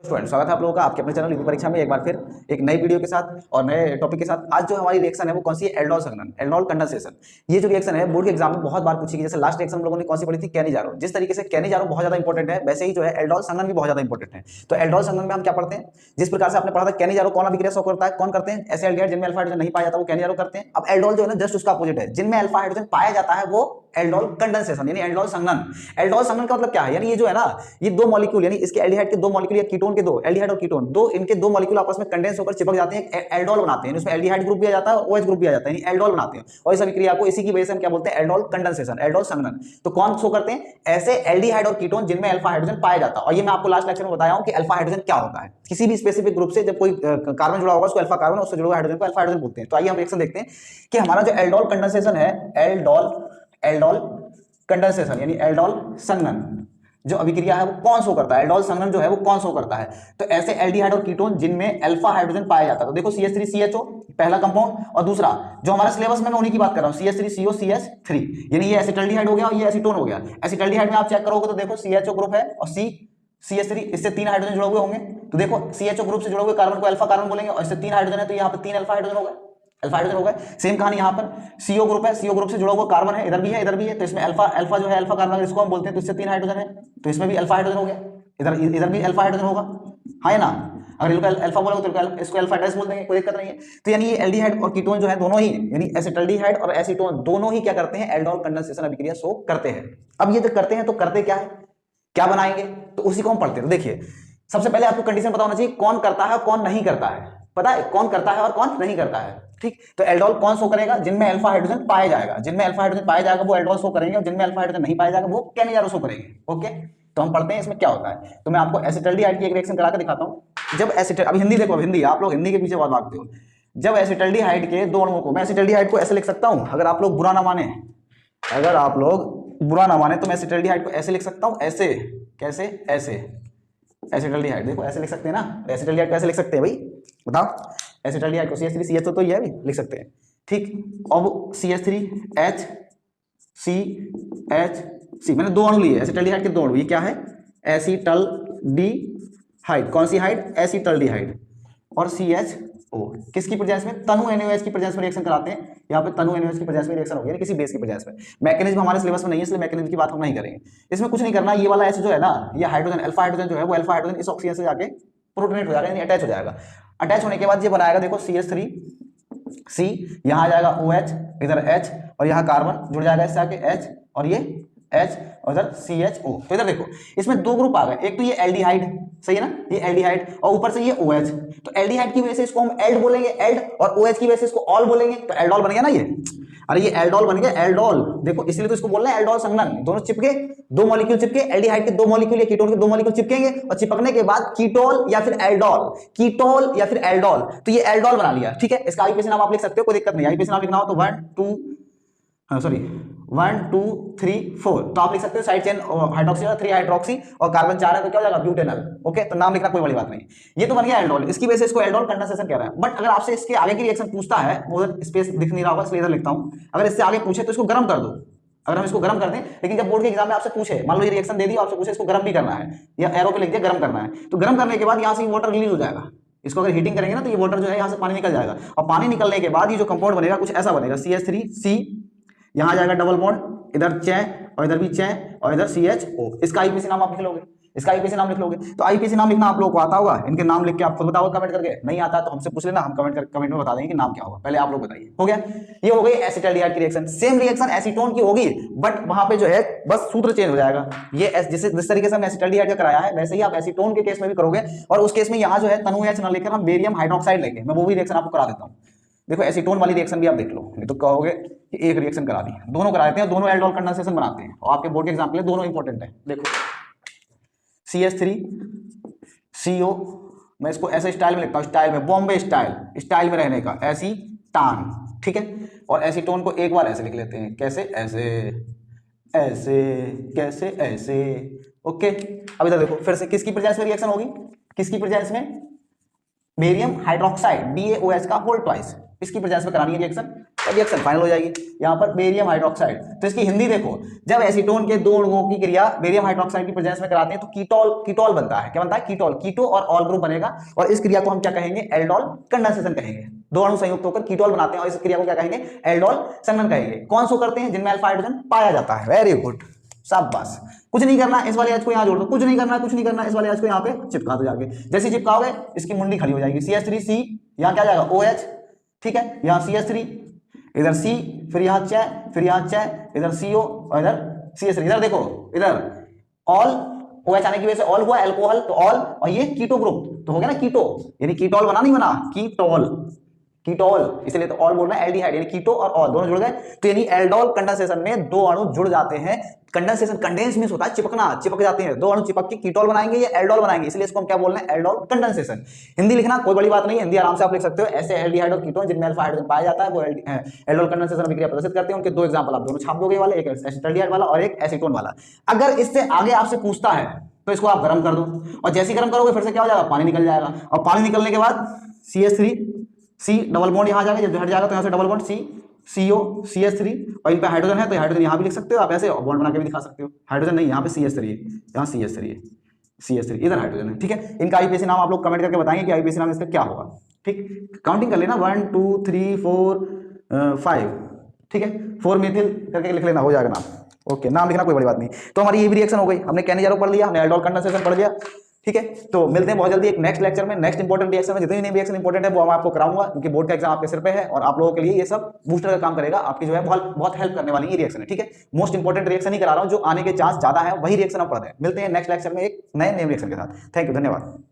Student, स्वागत है आप लोगों का आपके अपने चैनल यूपी परीक्षा में एक बार फिर एक नई वीडियो के साथ और नए टॉपिक के साथ। आज जो हमारी रिएक्शन है वो कौन सी है? एल्डोल संघनन, एल्डोल कंडेंसेशन। ये जो रिएक्शन है बोर्ड के एग्जाम में बहुत बार पूछी गई। जैसे लास्ट रिएक्शन हम लोगों ने कौन सी पढ़ी थी? कैनिजारो। जिस तरीके से कैनिजारो बहुत ज्यादा इंपॉर्टेंट है, वैसे ही जो है एल्डोल संघनन भी बहुत ज्यादा इंपॉर्टेंट है। तो एल्डोल संघनन में हम क्या पढ़ते हैं? जिस प्रकार से आपने पढ़ा था कैनिजारो कौन अभिक्रिया शो करता है, कौन करते हैं? ऐसे एल्डिहाइड जिनमें अल्फा हाइड्रोजन नहीं पाया जाता वो कैनिजारो करते हैं। अब एल्डोल जो है ना जस्ट उसका अपोजिट है, जिनमें अल्फा हाइड्रोजन पाया जाता है वो एल्डोल कंडेंसेशन यानी एल्डोल संघनन। एल्डोल संघनन का मतलब क्या है? यानी ये जो है ना, ये दो मॉलिक्यूल यानी इसके एल्डिहाइड के दो मॉलिक्यूल या कीटोन के दो, एल्डिहाइड और कीटोन दो, इनके दो मॉलिक्यूल आपस में कंडेंस होकर चिपक जाते हैं, एल्डोल बनाते हैं। इसमें एल्डिहाइड ग्रुप भी आ जाता है और OH ग्रुप भी आ जाता है, यानी एल्डोल बनाते हैं। और इस अभिक्रिया को इसी की वजह से हम क्या बोलते हैं? एल्डोल कंडेंसेशन, एल्डोल संघनन। तो कौन शो करते हैं? ऐसे एल्डिहाइड और कीटोन जिनमें अल्फा हाइड्रोजन पाया जाता है। और ये मैं आपको लास्ट लेक्चर में बताया हूं कि अल्फा हाइड्रोजन क्या होता है। किसी भी स्पेसिफिक ग्रुप से जब कोई कार्बन जुड़ा होगा उसको अल्फा कार्बन, उससे जुड़ा हुआ हाइड्रोजन को अल्फा हाइड्रोजन बोलते हैं। तो आइए हम रिएक्शन देखते हैं कि हमारा जो एल्डोल कंडेंसेशन है, एल्डोल कंडेंसेशन यानी एल्डोल संघनन जो अभिक्रिया है वो कौन शो करता है? एल्डोल संघनन जो है वो कौन शो करता है? तो ऐसे एल्डिहाइड और कीटोन जिनमें अल्फा हाइड्रोजन पाया जाता है। तो देखो CH3CHO पहला कंपाउंड, और दूसरा जो हमारे सिलेबस में मैं उन्हीं की बात कर रहा हूं, CH3COCH3 यानी ये एसिटाल्डिहाइड हो गया और ये एसीटोन हो गया। एसिटाल्डिहाइड में आप चेक करोगे तो देखो CHO ग्रुप है और CH3, इससे तीन हाइड्रोजन जुड़े हुए होंगे। तो देखो CHO ग्रुप से जुड़े हुए कार्बन को अल्फा कार्बन बोलेंगे और इससे तीन हाइड्रोजन है तो यहाँ पे तीन अल्फा हाइड्रोजन हो गए, अल्फा हाइड्रोजन हो गए। सेम कहानी यहाँ पर CO ग्रुप है, CO ग्रुप से जुड़ा हुआ कार्बन है, इधर भी है इधर भी है, तो इसमें अल्फा जो है अल्फा कार्बन इसको हम बोलते हैं, तो इससे तीन हाइड्रोजन है तो इसमें भी अल्फा हाइड्रोजन हो गया, इधर भी अल्फा हाइड्रोजन होगा, है ना। अगर इनको अल्फा बोलोगे तो इसको अल्फा डैश बोल देंगे, कोई दिक्कत नहीं है। तो यानी ये एल्डिहाइड और कीटोन जो है दोनों ही, यानी एसिटाल्डिहाइड और एसीटोन दोनों ही क्या करते हैं? एल्डोल कंडेंसेशन अभिक्रिया शो करते हैं। अब ये जो करते हैं तो करते क्या है, क्या बनाएंगे, तो उसी को हम पढ़ते हैं। तो देखिए सबसे पहले आपको कंडीशन पता होना चाहिए कौन करता है और कौन नहीं करता है। पता है कौन करता है और कौन नहीं करता है, ठीक। तो एल्डोल कौन शो करेगा? जिनमें अल्फा हाइड्रोजन पाया जाएगा, जिनमें अल्फा हाइड्रोजन पाया जाएगा वो एल्डोल शो करेंगे, और जिनमें अल्फा हाइड्रोजन नहीं पाया जाएगा वो कैनिजारो शो करेंगे। ओके, तो हम पढ़ते हैं इसमें क्या होता है। तो मैं आपको एसिटाल्डिहाइड की एक रिएक्शन करा के दिखाता हूं। जब अभी हिंदी देखो, हिंदी आप लोग हिंदी के पीछे बहुत भागते हो। जब एसिटाल्डिहाइड के दो अणुओं को, मैं एसिटाल्डिहाइड को ऐसे लिख सकता हूं, अगर आप लोग बुरा ना माने, अगर आप लोग बुरा ना माने तो मैं एसिटाल्डिहाइड को ऐसे लिख सकता हूं, ऐसे, कैसे? ऐसे एसिटाल्डिहाइड, देखो ऐसे लिख सकते हैं ना। एसिटाल्डिहाइड को ऐसे लिख सकते हैं भाई, बताओ। एसिटाल्डिहाइड को CH3CHO तो ये भी लिख सकते हैं, ठीक। अब CH3HCHC, मैंने दो अणु लिए एसिटाल्डिहाइड के, दो अणु, ये क्या है? एसिटाल्डिहाइड, कौन सी हाइड? एसिटाल्डिहाइड। और CHO किसकी प्रेजेंस में? तनु NaOH की प्रेजेंस में रिएक्शन कराते हैं। यहाँ पे तनु NaOH की प्रेजेंस में रिएक्शन होगी, किसी बेस की प्रेजेंस में। मैकेनिज्म हमारे सिलेबस में नहीं है इसलिए मैकेनिज्म की बात हम नहीं करेंगे। इसमें कुछ नहीं करना, ये वाला H जो है ना, ये हाइड्रोजन अल्फा हाइड्रोजन जो है वो अल्फा हाइड्रोजन इस ऑक्सीजन से जाके प्रोटोनेट हो जाएगा, यानी अटैच हो जाएगा। अटैच होने के बाद ये बनाएगा, देखो CH3C, यहाँ आ जाएगा OH, इधर H, और यहाँ कार्बन जुड़ जाएगा इससे आके H, और ये H, और इधर CHO। तो इधर देखो इसमें दो ग्रुप आ गए, एक तो ये एल्डिहाइड, सही है ना, ये एल्डिहाइड, और ऊपर से ये OH। तो एल्डिहाइड की वजह से इसको हम एल्ड बोलेंगे, एल्ड, और OH की वजह से इसको ऑल बोलेंगे, तो एल्डोल बन गया ना ये। अरे ये एल्डोल बन गया, एल्डोल, देखो इसलिए तो इसको बोल रहे हैं एल्डोल संघनन। दोनों चिपके, दो मॉलिक्यूल चिपके, एल्डिहाइड के दो मॉलिक्यूल या कीटोन के दो मॉलिक्यूल चिपकेंगे, और चिपकने के बाद कीटोल या फिर एल्डोल, कीटोल या फिर एल्डोल, तो ये एल्डोल बना लिया, ठीक है। इसका आईपीसी नाम आप लिख सकते हो, कोई दिक्कत नहीं। आईपीसी नाम लिखना हो तो 1 2 3 4, तो आप लिख सकते हो साइड चेन हाइड्रोक्सी 3 हाइड्रोक्सी, और कार्बन 4 है तो क्या हो जाएगा? ब्यूटेनल। ओके, तो नाम लिखना कोई बड़ी बात नहीं। ये तो बन गया एल्डोल, इसकी वजह से इसको एल्डोल कंडेंसेशन कह रहा है। बट अगर आपसे इसके आगे की रिएक्शन पूछता है, उधर स्पेस दिख नहीं रहा होगा इसलिए इधर लिखता हूं, अगर इससे आगे पूछे तो इसको गर्म कर दो। अगर हम इसको गर्म कर दें, लेकिन जब बोर्ड के एग्जाम में आपसे पूछे, मान लो ये रिएक्शन दे दी, आपसे पूछे इसको गर्म भी करना है, या एरो पे लिख दिया गर्म करना है, तो गर्म करने के बाद यहाँ से वाटर रिलीज हो जाएगा। इसको अगर हीटिंग करेंगे ना तो ये वाटर जो है यहाँ से पानी निकल जाएगा, और पानी निकलने के बाद ये जो कंपाउंड बनेगा कुछ ऐसा बनेगा, CH3C, यहाँ आ जाएगा डबल बॉन्ड, इधर चै, और इधर भी चै, और इधर CHO। इसका आईपीसी नाम आप लिख लोगे, इसका आईपीसी नाम लिख लोगे। तो आईपीसी नाम लिखना आप लोगों को आता होगा, इनके नाम लिख के आप खुद बताओ कमेंट करके। नहीं आता तो हमसे पूछ लेना, हम कमेंट में बता देंगे कि नाम क्या होगा। पहले आप लोग बताइए, हो गया। ये हो गई एसिटाल्डिहाइड की रिएक्शन। सेम रिएक्शन एसीटोन की होगी, बट वहां पे जो है बस सूत्र चेंज हो जाएगा। ये जिस तरीके से हमने एसिटाल्डिहाइड का कराया है वैसे ही आप एसीटोन के केस में भी करोगे, और उस केस में यहाँ जो है तनु H ना लेकर हम बेरियम हाइड्रोक्साइड लेंगे। मैं वो भी रिएक्शन आपको करा देता हूँ। देखो एसीटोन वाली रिएक्शन भी आप देख लो, नहीं तो कहोगे कि एक रिएक्शन करा दी। दोनों करा देते हैं, दोनों एल्डोल कंडेंसेशन बनाते हैं, और आपके बोर्ड के एग्जाम के लिए दोनों इंपॉर्टेंट है। देखो CH3CO, मैं इसको ऐसे स्टाइल में लिखता हूँ, स्टाइल में, बॉम्बे स्टाइल में रहने का, एसीटान, ठीक है। और एसीटोन को एक बार ऐसे लिख लेते हैं, कैसे? ऐसे, ऐसे, कैसे? ऐसे। ओके, अब इधर देखो फिर से किसकी प्रेजेंस में रिएक्शन होगी? किसकी प्रेजेंस में? बेरियम हाइड्रोक्साइड BaOH का होल ट्वाइस, इसकी प्रेजेंस में करानी है रिएक्शन फाइनल हो जाएगी। यहाँ पर बेरियम हाइड्रोक्साइड, तो इसकी हिंदी देखो, जब एसीटोन के दो अणुओं की क्रिया बेरियम हाइड्रोक्साइड की प्रेजेंस में कराते हैं तो कीटोल बनता है। क्या बनता है? कीटो और ऑल ग्रुप बनेगा, और इस क्रिया को हम क्या कहेंगे? एल्डोल कंडेंसेशन कहेंगे। दो अणु संयुक्त होकर कीटोल बनाते हैं और इस क्रिया को क्या कहेंगे? एल्डोल संघनन कहेंगे। कौन सो करते हैं? जिनमें अल्फा हाइड्रोजन पाया जाता है। वेरी गुड, शाबाश। कुछ नहीं करना, इस वाले एच को यहाँ जोड़ दो, कुछ नहीं करना, इस वाले एच को यहाँ पे चिपका दो जाके। जैसे चिपकाओगे इसकी मुंडी खड़ी हो जाएगी, CH3C, यहाँ क्या जाएगा? OH, ठीक है, यहाँ CH3, इधर C, फिर यहाँ च, इधर CO और इधर CH3। इधर देखो, इधर ऑल, OH आने की वजह से ऑल हुआ, एल्कोहल तो ऑल, और ये कीटो ग्रुप तो हो गया ना कीटो, यानी कीटोल बना, नहीं बना? कीटोल, इसलिए तो ऑल बोल रहा है, एल्डिहाइड यानी कीटो और ऑल दोनों जुड़ गए, तो यानी एल्डोल कंडेंसेशन में दो अणु जुड़ जाते हैं। कंडेंसेशन, कंडेंस मींस होता है चिपकना, चिपक जाते हैं, दो अणु चिपक के कीटोल बनाएंगे या एल्डोल बनाएंगे, इसलिए इसको हम क्या बोल रहे हैं? Aldol condensation. हिंदी लिखना कोई बड़ी बात नहीं है, हिंदी आराम से आप लिख सकते हो। ऐसे एल्डिहाइड और कीटोन जिनमें अल्फा हाइड्रोजन पाया जाता है वो एल्डोल कंडेंसेशन अभिक्रिया प्रदर्शित करते हैं। उनके दो एग्जांपल आप दोनों छाप दोगे वाले, एक एसिटाल्डिहाइड वाला और एक एसीटोन वाला। अगर इससे आगे आपसे पूछता है तो इसको आप गर्म कर दो, और जैसे ही गर्म करोगे फिर से क्या हो जाएगा? पानी निकल जाएगा, और पानी निकलने के बाद CH3 C डबल बॉन्ड यहाँ जाएगा, जब हट जाएगा तो यहाँ से double bond C CO CH3, और इन पे हाइड्रोजन है तो हाइड्रोजन यहाँ भी लिख सकते हो आप, ऐसे बॉन्ड बना के भी दिखा सकते हो। हाइड्रोजन नहीं, यहाँ पे CH3 है, यहाँ CH3 इधर हाइड्रोजन है, ठीक है। इनका आईपीएसी नाम आप लोग कमेंट करके बताएंगे कि आईपीएसी नाम इसका क्या होगा, ठीक। काउंटिंग कर लेना, 1 2 3 4 5, ठीक है, 4 मिथिल करके लिख लेना, हो जाएगा नाम। ओके, नाम लिखना कोई बड़ी बात नहीं। तो हमारी ये भी रिएक्शन हो गई, हमने कैनिजारो पढ़ लिया, हमने एल्डोल कंडेंसेशन पढ़ लिया, ठीक है। तो मिलते हैं बहुत जल्दी एक नेक्स्ट लेक्चर में, नेक्स्ट इंपॉर्टेंट रिएक्शन में। जितनी भी रिएक्शन इंपॉर्टेंट है वो मैं आपको कराऊंगा, क्योंकि बोर्ड का एग्जाम आपके सिर पे है और आप लोगों के लिए ये सब बूस्टर का काम करेगा, आपकी जो है बहुत हेल्प करने वाली ये रिएक्शन है, ठीक है। मोस्ट इंपॉर्टेंट रिएक्शन ही करा रहा हूँ, जो आने के चांस ज्यादा है वही रिएक्शन हम पढ़ते हैं। मिलते हैं नेक्स्ट लेक्चर में एक नए रिएक्शन के साथ। थैंक यू, धन्यवाद।